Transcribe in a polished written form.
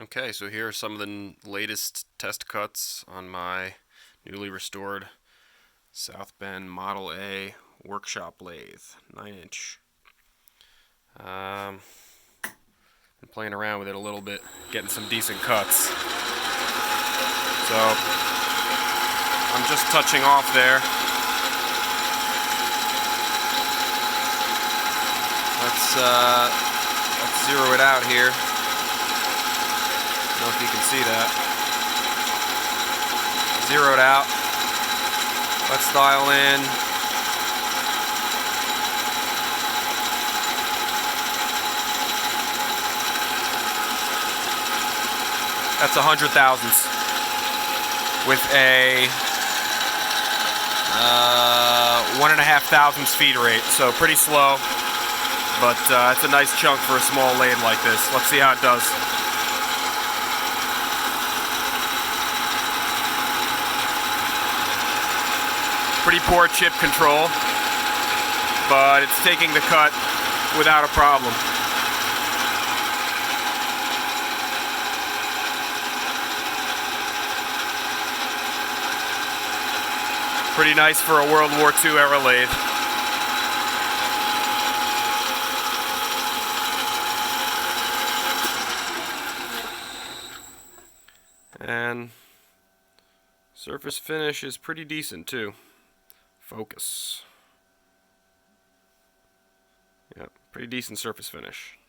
Okay, so here are some of the latest test cuts on my newly restored South Bend Model A workshop lathe, 9-inch. Been playing around with it a little bit, getting some decent cuts. So I'm just touching off there. Let's zero it out here. I don't know if you can see that. Zeroed out. Let's dial in. That's 100 thousandths with a 1.5 thousandths feed rate, so pretty slow, but it's a nice chunk for a small lathe like this. Let's see how it does. Pretty poor chip control, but it's taking the cut without a problem. Pretty nice for a World War II era lathe. And surface finish is pretty decent too. Focus. Yeah, pretty decent surface finish.